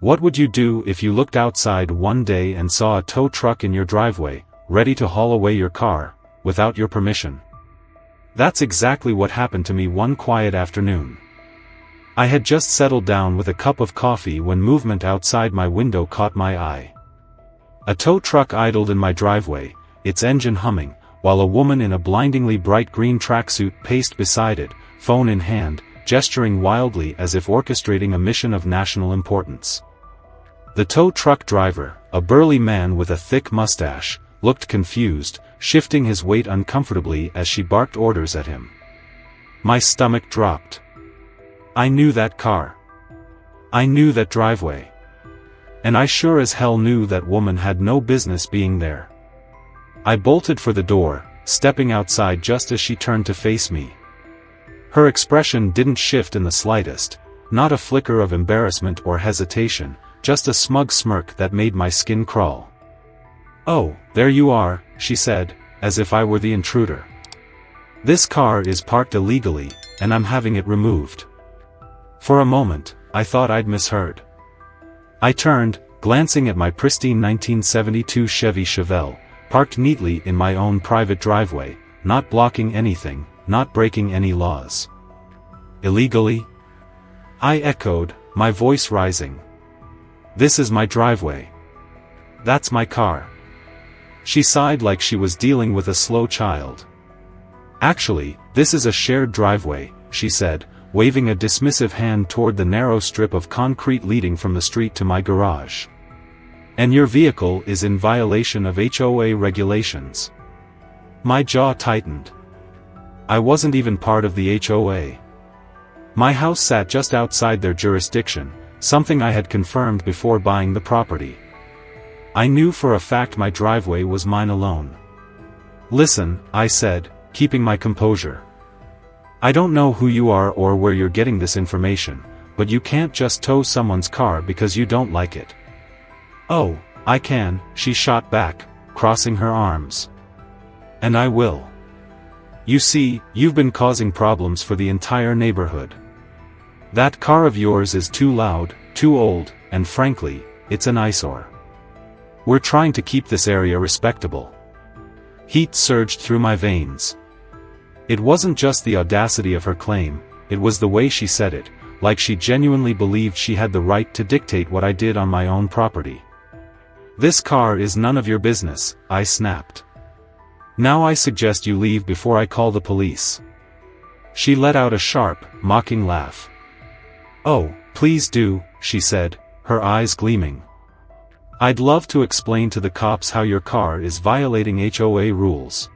What would you do if you looked outside one day and saw a tow truck in your driveway, ready to haul away your car, without your permission? That's exactly what happened to me one quiet afternoon. I had just settled down with a cup of coffee when movement outside my window caught my eye. A tow truck idled in my driveway, its engine humming, while a woman in a blindingly bright green tracksuit paced beside it, phone in hand, gesturing wildly as if orchestrating a mission of national importance. The tow truck driver, a burly man with a thick mustache, looked confused, shifting his weight uncomfortably as she barked orders at him. My stomach dropped. I knew that car. I knew that driveway. And I sure as hell knew that woman had no business being there. I bolted for the door, stepping outside just as she turned to face me. Her expression didn't shift in the slightest, not a flicker of embarrassment or hesitation, just a smug smirk that made my skin crawl. "Oh, there you are," she said, as if I were the intruder. "This car is parked illegally, and I'm having it removed." For a moment, I thought I'd misheard. I turned, glancing at my pristine 1972 Chevy Chevelle, parked neatly in my own private driveway, not blocking anything, not breaking any laws. "Illegally?" I echoed, my voice rising. "This is my driveway. That's my car." She sighed like she was dealing with a slow child. "Actually, this is a shared driveway," she said, waving a dismissive hand toward the narrow strip of concrete leading from the street to my garage. "And your vehicle is in violation of HOA regulations." My jaw tightened. I wasn't even part of the HOA. My house sat just outside their jurisdiction, something I had confirmed before buying the property. I knew for a fact my driveway was mine alone. "Listen," I said, keeping my composure. "I don't know who you are or where you're getting this information, but you can't just tow someone's car because you don't like it." "Oh, I can," she shot back, crossing her arms. "And I will. You see, you've been causing problems for the entire neighborhood. That car of yours is too loud, too old, and frankly, it's an eyesore. We're trying to keep this area respectable." Heat surged through my veins. It wasn't just the audacity of her claim, it was the way she said it, like she genuinely believed she had the right to dictate what I did on my own property. "This car is none of your business," I snapped. "Now I suggest you leave before I call the police." She let out a sharp, mocking laugh. "Oh, please do," she said, her eyes gleaming. "I'd love to explain to the cops how your car is violating HOA rules."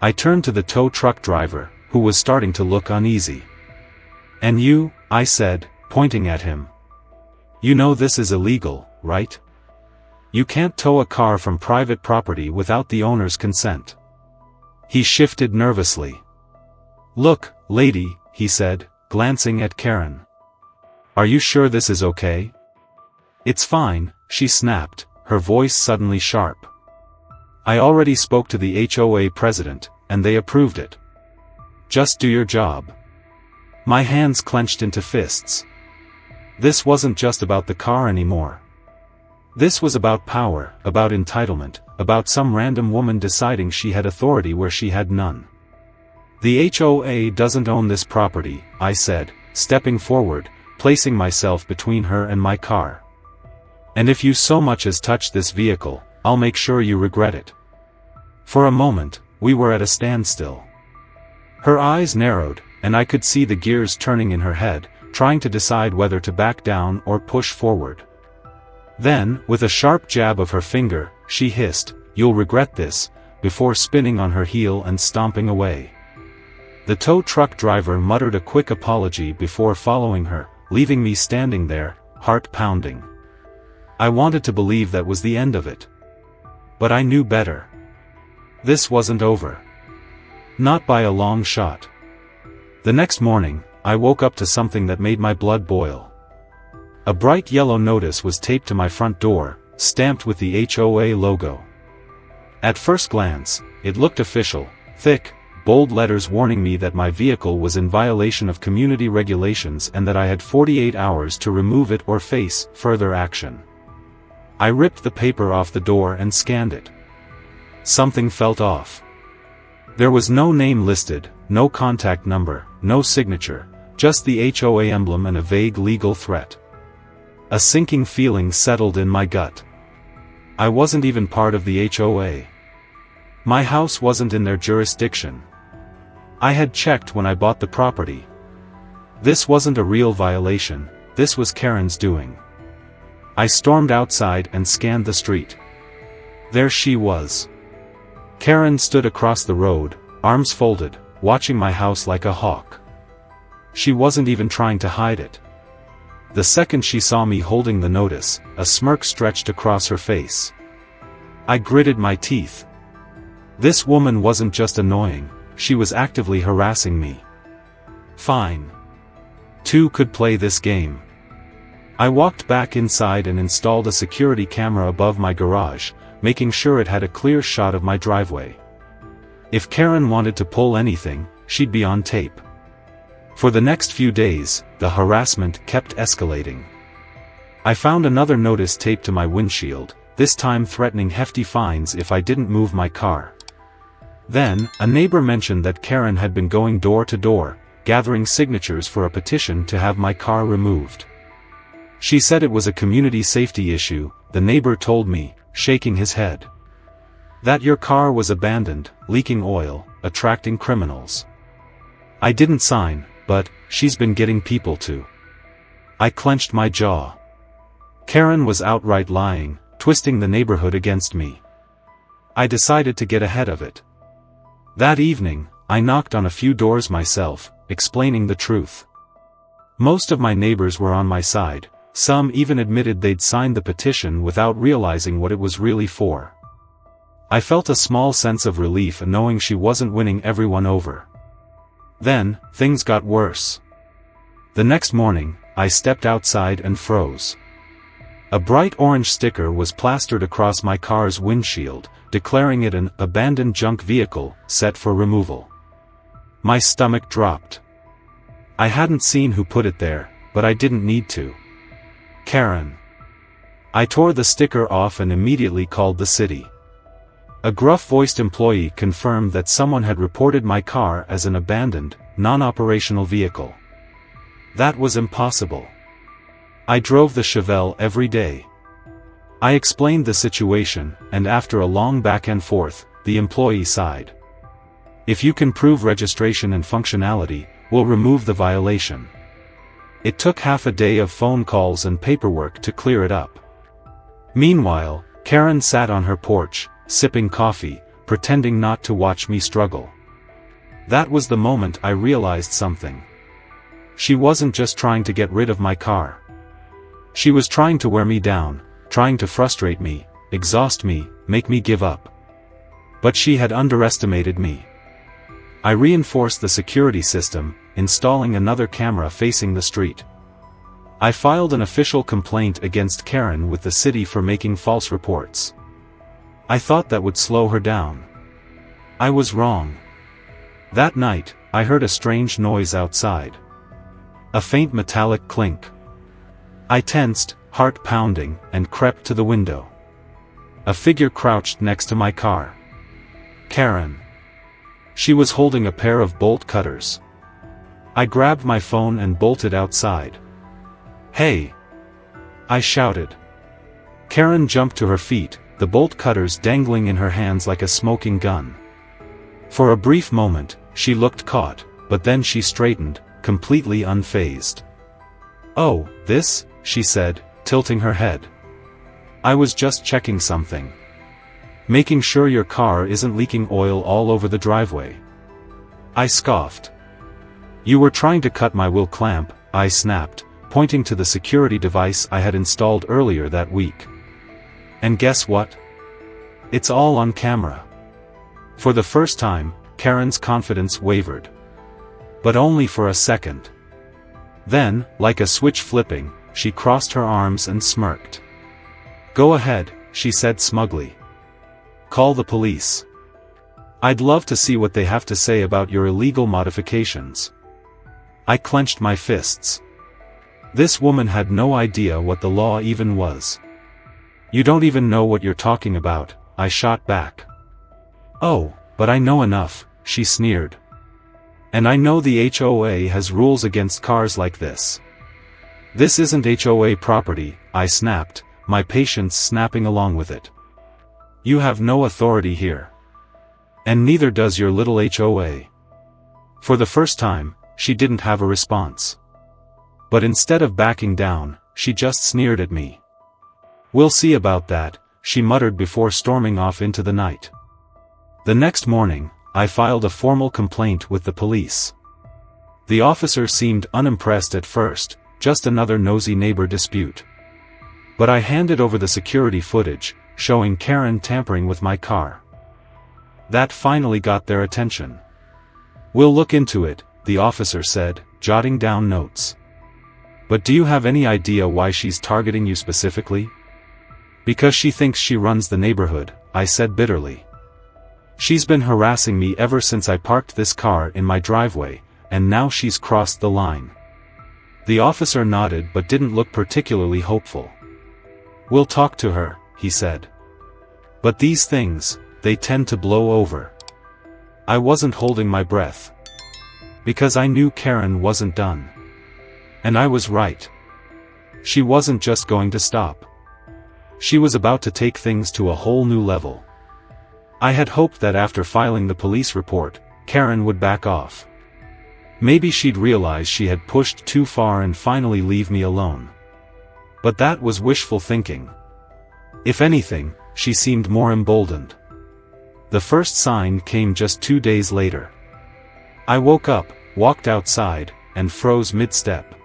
I turned to the tow truck driver, who was starting to look uneasy. "And you," I said, pointing at him. "You know this is illegal, right? You can't tow a car from private property without the owner's consent." He shifted nervously. "Look, lady," he said, glancing at Karen. "Are you sure this is okay?" "It's fine," she snapped, her voice suddenly sharp. "I already spoke to the HOA president, and they approved it. Just do your job." My hands clenched into fists. This wasn't just about the car anymore. This was about power, about entitlement, about some random woman deciding she had authority where she had none. "The HOA doesn't own this property," I said, stepping forward, placing myself between her and my car. "And if you so much as touch this vehicle, I'll make sure you regret it." For a moment, we were at a standstill. Her eyes narrowed, and I could see the gears turning in her head, trying to decide whether to back down or push forward. Then, with a sharp jab of her finger, she hissed, "You'll regret this," before spinning on her heel and stomping away. The tow truck driver muttered a quick apology before following her, leaving me standing there, heart pounding. I wanted to believe that was the end of it. But I knew better. This wasn't over. Not by a long shot. The next morning, I woke up to something that made my blood boil. A bright yellow notice was taped to my front door, stamped with the HOA logo. At first glance, it looked official, thick, bold letters warning me that my vehicle was in violation of community regulations and that I had 48 hours to remove it or face further action. I ripped the paper off the door and scanned it. Something felt off. There was no name listed, no contact number, no signature, just the HOA emblem and a vague legal threat. A sinking feeling settled in my gut. I wasn't even part of the HOA. My house wasn't in their jurisdiction. I had checked when I bought the property. This wasn't a real violation, this was Karen's doing. I stormed outside and scanned the street. There she was. Karen stood across the road, arms folded, watching my house like a hawk. She wasn't even trying to hide it. The second she saw me holding the notice, a smirk stretched across her face. I gritted my teeth. This woman wasn't just annoying, she was actively harassing me. Fine. Two could play this game. I walked back inside and installed a security camera above my garage, making sure it had a clear shot of my driveway. If Karen wanted to pull anything, she'd be on tape. For the next few days, the harassment kept escalating. I found another notice taped to my windshield, this time threatening hefty fines if I didn't move my car. Then, a neighbor mentioned that Karen had been going door to door, gathering signatures for a petition to have my car removed. She said it was a community safety issue, the neighbor told me, shaking his head. That your car was abandoned, leaking oil, attracting criminals. I didn't sign, but she's been getting people to. I clenched my jaw. Karen was outright lying, twisting the neighborhood against me. I decided to get ahead of it. That evening, I knocked on a few doors myself, explaining the truth. Most of my neighbors were on my side. Some even admitted they'd signed the petition without realizing what it was really for. I felt a small sense of relief knowing she wasn't winning everyone over. Then, things got worse. The next morning, I stepped outside and froze. A bright orange sticker was plastered across my car's windshield, declaring it an abandoned junk vehicle, set for removal. My stomach dropped. I hadn't seen who put it there, but I didn't need to. Karen. I tore the sticker off and immediately called the city. A gruff-voiced employee confirmed that someone had reported my car as an abandoned, non-operational vehicle. That was impossible. I drove the Chevelle every day. I explained the situation, and after a long back and forth, the employee sighed. If you can prove registration and functionality, we'll remove the violation. It took half a day of phone calls and paperwork to clear it up. Meanwhile, Karen sat on her porch, sipping coffee, pretending not to watch me struggle. That was the moment I realized something. She wasn't just trying to get rid of my car. She was trying to wear me down, trying to frustrate me, exhaust me, make me give up. But she had underestimated me. I reinforced the security system, installing another camera facing the street. I filed an official complaint against Karen with the city for making false reports. I thought that would slow her down. I was wrong. That night, I heard a strange noise outside. A faint metallic clink. I tensed, heart pounding, and crept to the window. A figure crouched next to my car. Karen. She was holding a pair of bolt cutters. I grabbed my phone and bolted outside. "Hey!" I shouted. Karen jumped to her feet, the bolt cutters dangling in her hands like a smoking gun. For a brief moment, she looked caught, but then she straightened, completely unfazed. "Oh, this?" she said, tilting her head. "I was just checking something. Making sure your car isn't leaking oil all over the driveway." I scoffed. "You were trying to cut my wheel clamp," I snapped, pointing to the security device I had installed earlier that week. "And guess what? It's all on camera." For the first time, Karen's confidence wavered. But only for a second. Then, like a switch flipping, she crossed her arms and smirked. "Go ahead," she said smugly. "Call the police." I'd love to see what they have to say about your illegal modifications. I clenched my fists. This woman had no idea what the law even was. You don't even know what you're talking about, I shot back. Oh, but I know enough, she sneered. And I know the HOA has rules against cars like this. This isn't HOA property, I snapped, my patience snapping along with it. You have no authority here. And neither does your little HOA. For the first time, she didn't have a response. But instead of backing down, she just sneered at me. We'll see about that, she muttered before storming off into the night. The next morning, I filed a formal complaint with the police. The officer seemed unimpressed at first, just another nosy neighbor dispute. But I handed over the security footage, showing Karen tampering with my car. That finally got their attention. We'll look into it, the officer said, jotting down notes. But do you have any idea why she's targeting you specifically? Because she thinks she runs the neighborhood, I said bitterly. She's been harassing me ever since I parked this car in my driveway, and now she's crossed the line. The officer nodded but didn't look particularly hopeful. We'll talk to her, he said. But these things, they tend to blow over. I wasn't holding my breath. Because I knew Karen wasn't done. And I was right. She wasn't just going to stop. She was about to take things to a whole new level. I had hoped that after filing the police report, Karen would back off. Maybe she'd realize she had pushed too far and finally leave me alone. But that was wishful thinking. If anything, she seemed more emboldened. The first sign came just 2 days later. I woke up, walked outside, and froze mid-step.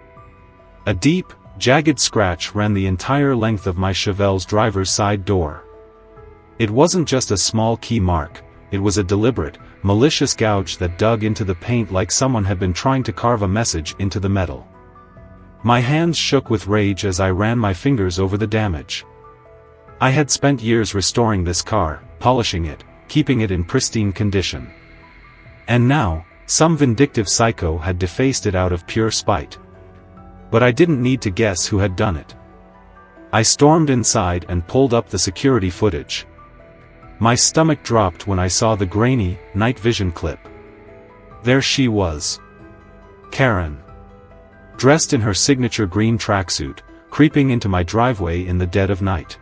A deep, jagged scratch ran the entire length of my Chevelle's driver's side door. It wasn't just a small key mark, it was a deliberate, malicious gouge that dug into the paint like someone had been trying to carve a message into the metal. My hands shook with rage as I ran my fingers over the damage. I had spent years restoring this car, polishing it, keeping it in pristine condition. And now, some vindictive psycho had defaced it out of pure spite. But I didn't need to guess who had done it. I stormed inside and pulled up the security footage. My stomach dropped when I saw the grainy, night vision clip. There she was. Karen. Dressed in her signature green tracksuit, creeping into my driveway in the dead of night.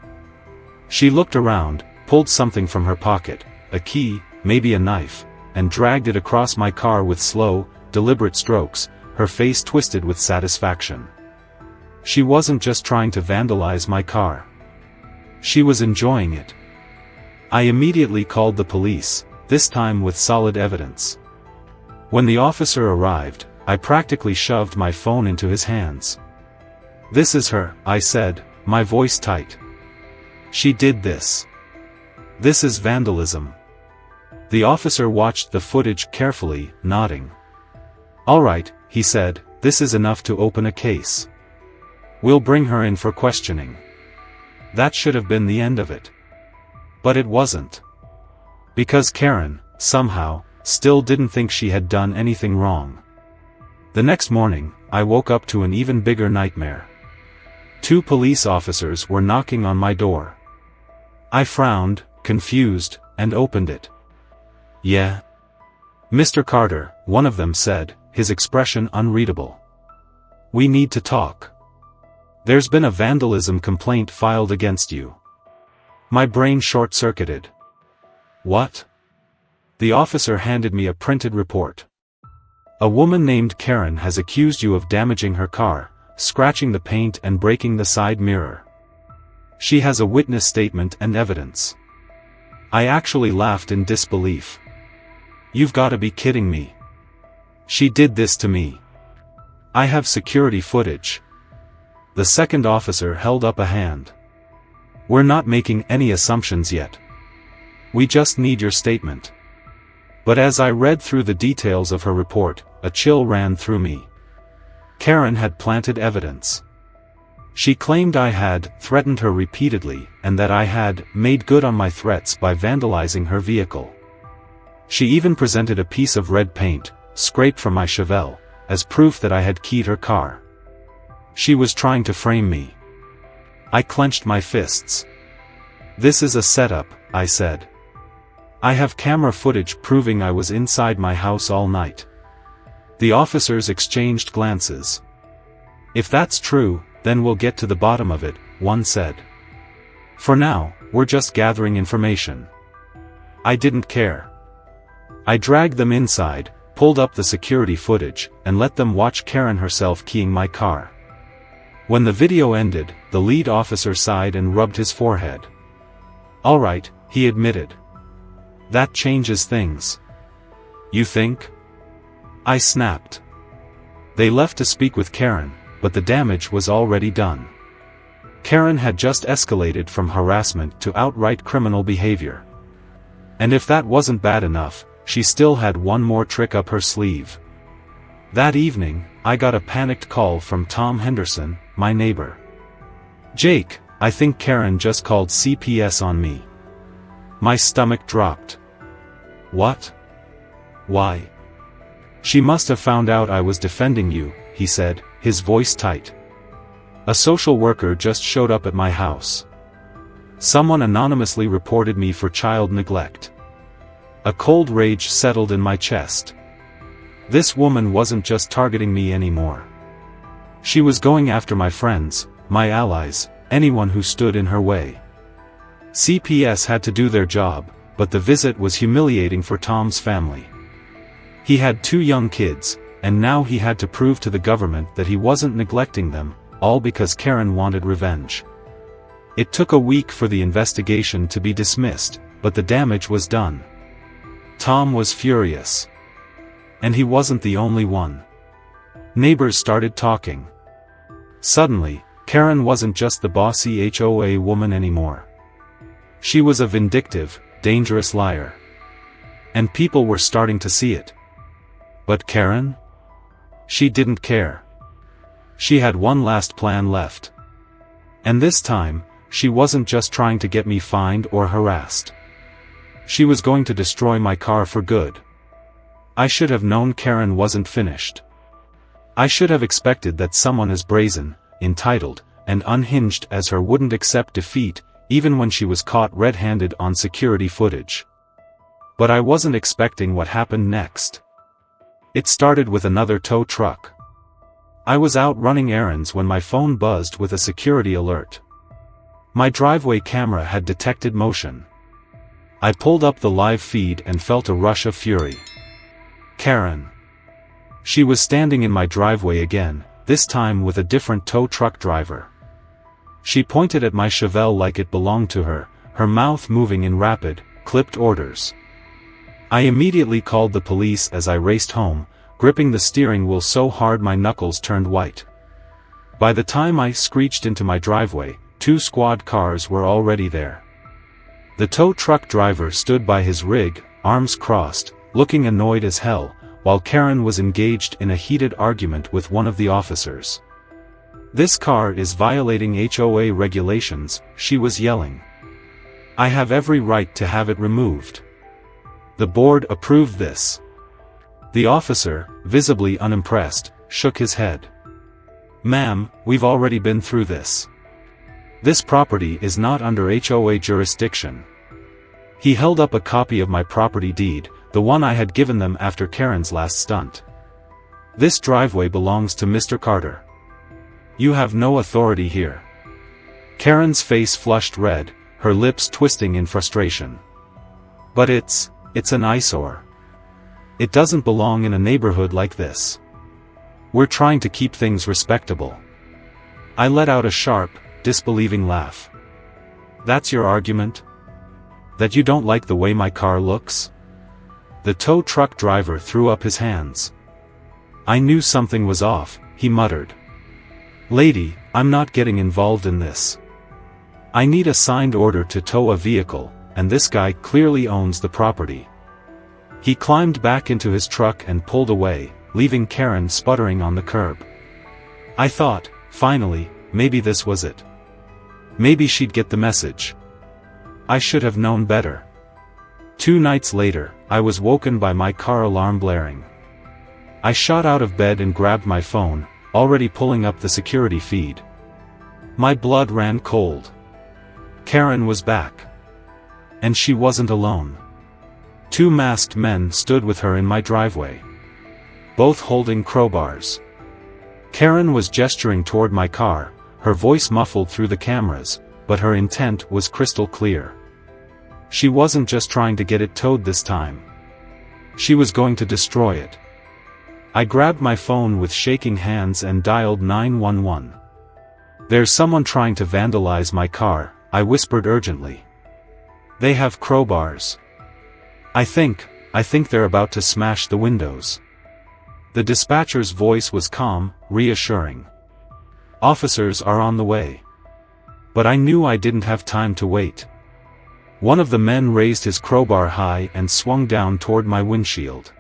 She looked around, pulled something from her pocket, a key, maybe a knife, and dragged it across my car with slow, deliberate strokes, her face twisted with satisfaction. She wasn't just trying to vandalize my car. She was enjoying it. I immediately called the police, this time with solid evidence. When the officer arrived, I practically shoved my phone into his hands. "This is her," I said, my voice tight. "She did this. This is vandalism." The officer watched the footage carefully, nodding. "All right," he said, "this is enough to open a case. We'll bring her in for questioning." That should have been the end of it. But it wasn't. Because Karen, somehow, still didn't think she had done anything wrong. The next morning, I woke up to an even bigger nightmare. 2 police officers were knocking on my door. I frowned, confused, and opened it. "Yeah?" "Mr. Carter," one of them said, his expression unreadable. "We need to talk. There's been a vandalism complaint filed against you." My brain short-circuited. "What?" The officer handed me a printed report. "A woman named Karen has accused you of damaging her car, scratching the paint and breaking the side mirror. She has a witness statement and evidence." I actually laughed in disbelief. "You've got to be kidding me. She did this to me. I have security footage." The second officer held up a hand. "We're not making any assumptions yet. We just need your statement." But as I read through the details of her report, a chill ran through me. Karen had planted evidence. She claimed I had threatened her repeatedly and that I had made good on my threats by vandalizing her vehicle. She even presented a piece of red paint, scraped from my Chevelle, as proof that I had keyed her car. She was trying to frame me. I clenched my fists. "This is a setup," I said. "I have camera footage proving I was inside my house all night." The officers exchanged glances. "If that's true, then we'll get to the bottom of it," one said. "For now, we're just gathering information." I didn't care. I dragged them inside, pulled up the security footage, and let them watch Karen herself keying my car. When the video ended, the lead officer sighed and rubbed his forehead. "All right," he admitted. "That changes things." "You think?" I snapped. They left to speak with Karen, but the damage was already done. Karen had just escalated from harassment to outright criminal behavior. And if that wasn't bad enough, she still had one more trick up her sleeve. That evening, I got a panicked call from Tom Henderson, my neighbor. "Jake, I think Karen just called CPS on me." My stomach dropped. "What? Why?" "She must have found out I was defending you," he said, his voice tight. "A social worker just showed up at my house. Someone anonymously reported me for child neglect." A cold rage settled in my chest. This woman wasn't just targeting me anymore. She was going after my friends, my allies, anyone who stood in her way. CPS had to do their job, but the visit was humiliating for Tom's family. He had 2 young kids, and now he had to prove to the government that he wasn't neglecting them, all because Karen wanted revenge. It took a week for the investigation to be dismissed, but the damage was done. Tom was furious. And he wasn't the only one. Neighbors started talking. Suddenly, Karen wasn't just the bossy HOA woman anymore. She was a vindictive, dangerous liar. And people were starting to see it. But Karen? She didn't care. She had one last plan left. And this time, she wasn't just trying to get me fined or harassed. She was going to destroy my car for good. I should have known Karen wasn't finished. I should have expected that someone as brazen, entitled, and unhinged as her wouldn't accept defeat, even when she was caught red-handed on security footage. But I wasn't expecting what happened next. It started with another tow truck. I was out running errands when my phone buzzed with a security alert. My driveway camera had detected motion. I pulled up the live feed and felt a rush of fury. Karen. She was standing in my driveway again, this time with a different tow truck driver. She pointed at my Chevelle like it belonged to her, her mouth moving in rapid, clipped orders. I immediately called the police as I raced home, gripping the steering wheel so hard my knuckles turned white. By the time I screeched into my driveway, 2 squad cars were already there. The tow truck driver stood by his rig, arms crossed, looking annoyed as hell, while Karen was engaged in a heated argument with one of the officers. "This car is violating HOA regulations," she was yelling. "I have every right to have it removed. The board approved this." The officer, visibly unimpressed, shook his head. "Ma'am, we've already been through this. This property is not under HOA jurisdiction." He held up a copy of my property deed, the one I had given them after Karen's last stunt. "This driveway belongs to Mr. Carter. You have no authority here." Karen's face flushed red, her lips twisting in frustration. "But it's an eyesore. It doesn't belong in a neighborhood like this. We're trying to keep things respectable." I let out a sharp, disbelieving laugh. "That's your argument? That you don't like the way my car looks?" The tow truck driver threw up his hands. "I knew something was off," he muttered. "Lady, I'm not getting involved in this. I need a signed order to tow a vehicle, and this guy clearly owns the property." He climbed back into his truck and pulled away, leaving Karen sputtering on the curb. I thought, finally, maybe this was it. Maybe she'd get the message. I should have known better. 2 nights later, I was woken by my car alarm blaring. I shot out of bed and grabbed my phone, already pulling up the security feed. My blood ran cold. Karen was back. And she wasn't alone. 2 masked men stood with her in my driveway, both holding crowbars. Karen was gesturing toward my car, her voice muffled through the cameras, but her intent was crystal clear. She wasn't just trying to get it towed this time. She was going to destroy it. I grabbed my phone with shaking hands and dialed 911. "There's someone trying to vandalize my car," I whispered urgently. "They have crowbars. I think they're about to smash the windows." The dispatcher's voice was calm, reassuring. "Officers are on the way." But I knew I didn't have time to wait. One of the men raised his crowbar high and swung down toward my windshield.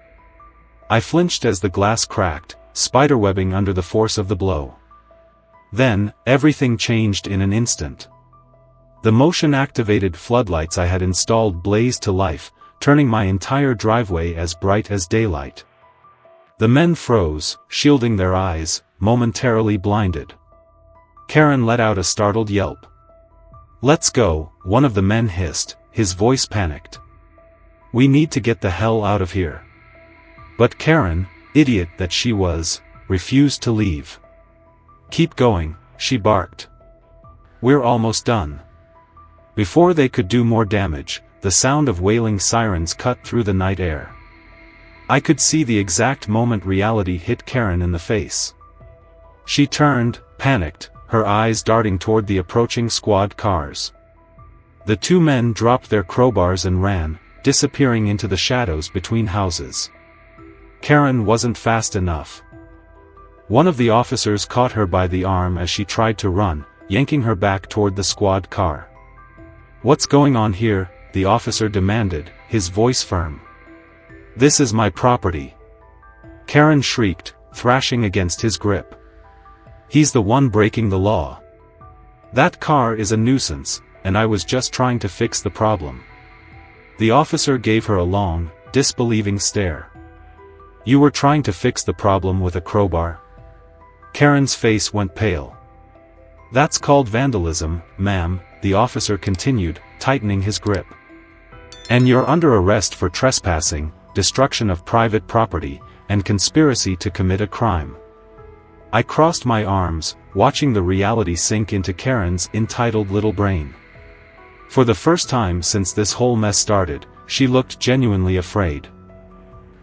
I flinched as the glass cracked, spiderwebbing under the force of the blow. Then, everything changed in an instant. The motion-activated floodlights I had installed blazed to life, turning my entire driveway as bright as daylight. The men froze, shielding their eyes, momentarily blinded. Karen let out a startled yelp. "Let's go," one of the men hissed, his voice panicked. "We need to get the hell out of here." But Karen, idiot that she was, refused to leave. "Keep going," she barked. "We're almost done." Before they could do more damage, the sound of wailing sirens cut through the night air. I could see the exact moment reality hit Karen in the face. She turned, panicked, her eyes darting toward the approaching squad cars. The 2 men dropped their crowbars and ran, disappearing into the shadows between houses. Karen wasn't fast enough. One of the officers caught her by the arm as she tried to run, yanking her back toward the squad car. "What's going on here?" the officer demanded, his voice firm. "This is my property." Karen shrieked, thrashing against his grip. "He's the one breaking the law. That car is a nuisance, and I was just trying to fix the problem." The officer gave her a long, disbelieving stare. "You were trying to fix the problem with a crowbar?" Karen's face went pale. "That's called vandalism, ma'am," the officer continued, tightening his grip. "And you're under arrest for trespassing, destruction of private property, and conspiracy to commit a crime." I crossed my arms, watching the reality sink into Karen's entitled little brain. For the first time since this whole mess started, she looked genuinely afraid.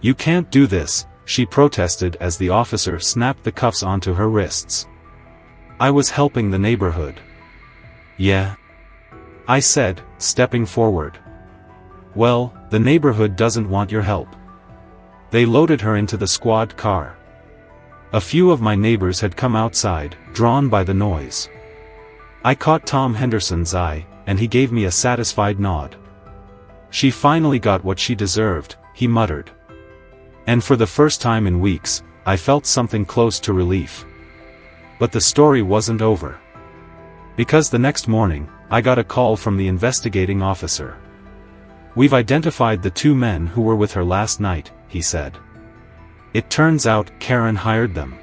"You can't do this," she protested as the officer snapped the cuffs onto her wrists. "I was helping the neighborhood." "Yeah?" I said, stepping forward. "Well, the neighborhood doesn't want your help." They loaded her into the squad car. A few of my neighbors had come outside, drawn by the noise. I caught Tom Henderson's eye, and he gave me a satisfied nod. "She finally got what she deserved," he muttered. And for the first time in weeks, I felt something close to relief. But the story wasn't over. Because the next morning, I got a call from the investigating officer. "We've identified the 2 men who were with her last night," he said. "It turns out Karen hired them.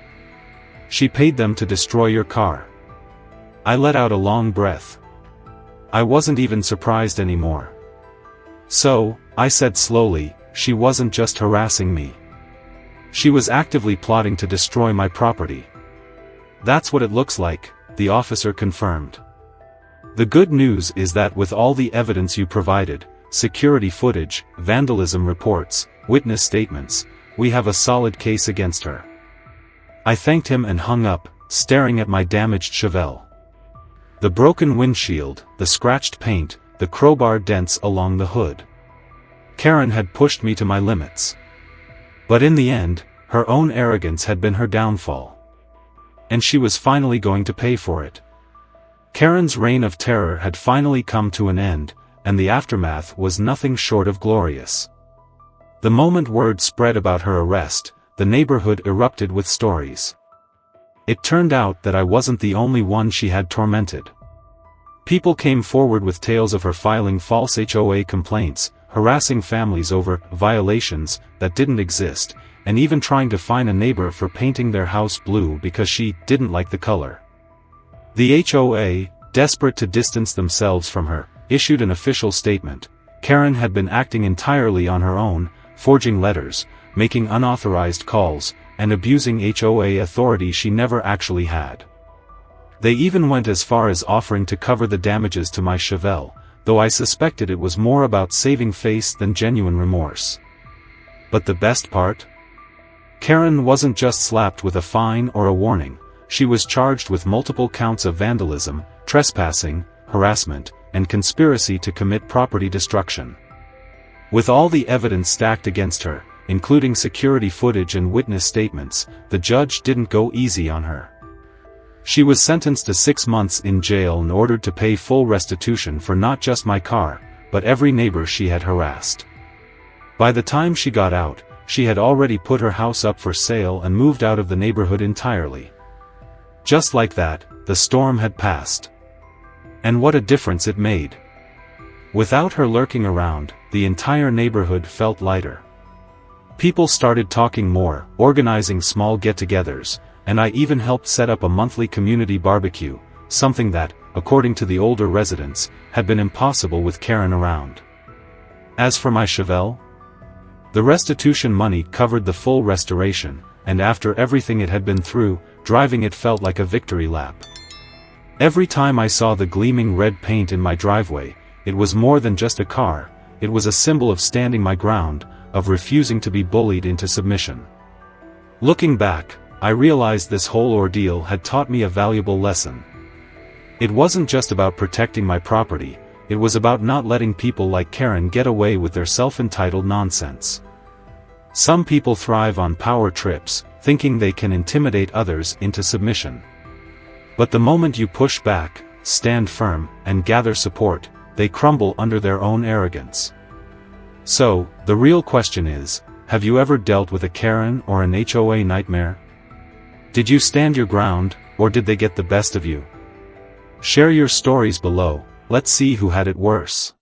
She paid them to destroy your car." I let out a long breath. I wasn't even surprised anymore. "So," I said slowly, "she wasn't just harassing me. She was actively plotting to destroy my property." "That's what it looks like," the officer confirmed. "The good news is that with all the evidence you provided, security footage, vandalism reports, witness statements, we have a solid case against her." I thanked him and hung up, staring at my damaged Chevelle. The broken windshield, the scratched paint, the crowbar dents along the hood. Karen had pushed me to my limits. But in the end, her own arrogance had been her downfall. And she was finally going to pay for it. Karen's reign of terror had finally come to an end, and the aftermath was nothing short of glorious. The moment word spread about her arrest, the neighborhood erupted with stories. It turned out that I wasn't the only one she had tormented. People came forward with tales of her filing false HOA complaints, harassing families over violations that didn't exist, and even trying to fine a neighbor for painting their house blue because she didn't like the color. The HOA, desperate to distance themselves from her, issued an official statement. Karen had been acting entirely on her own, forging letters, making unauthorized calls, and abusing HOA authority she never actually had. They even went as far as offering to cover the damages to my Chevelle, though I suspected it was more about saving face than genuine remorse. But the best part? Karen wasn't just slapped with a fine or a warning, she was charged with multiple counts of vandalism, trespassing, harassment, and conspiracy to commit property destruction. With all the evidence stacked against her, including security footage and witness statements, the judge didn't go easy on her. She was sentenced to 6 months in jail and ordered to pay full restitution for not just my car, but every neighbor she had harassed. By the time she got out, she had already put her house up for sale and moved out of the neighborhood entirely. Just like that, the storm had passed. And what a difference it made. Without her lurking around, the entire neighborhood felt lighter. People started talking more, organizing small get-togethers, and I even helped set up a monthly community barbecue, something that, according to the older residents, had been impossible with Karen around. As for my Chevelle, the restitution money covered the full restoration, and after everything it had been through, driving it felt like a victory lap. Every time I saw the gleaming red paint in my driveway, it was more than just a car, it was a symbol of standing my ground, of refusing to be bullied into submission. Looking back, I realized this whole ordeal had taught me a valuable lesson. It wasn't just about protecting my property, it was about not letting people like Karen get away with their self-entitled nonsense. Some people thrive on power trips, thinking they can intimidate others into submission. But the moment you push back, stand firm, and gather support, they crumble under their own arrogance. So, the real question is, have you ever dealt with a Karen or an HOA nightmare? Did you stand your ground, or did they get the best of you? Share your stories below, let's see who had it worse.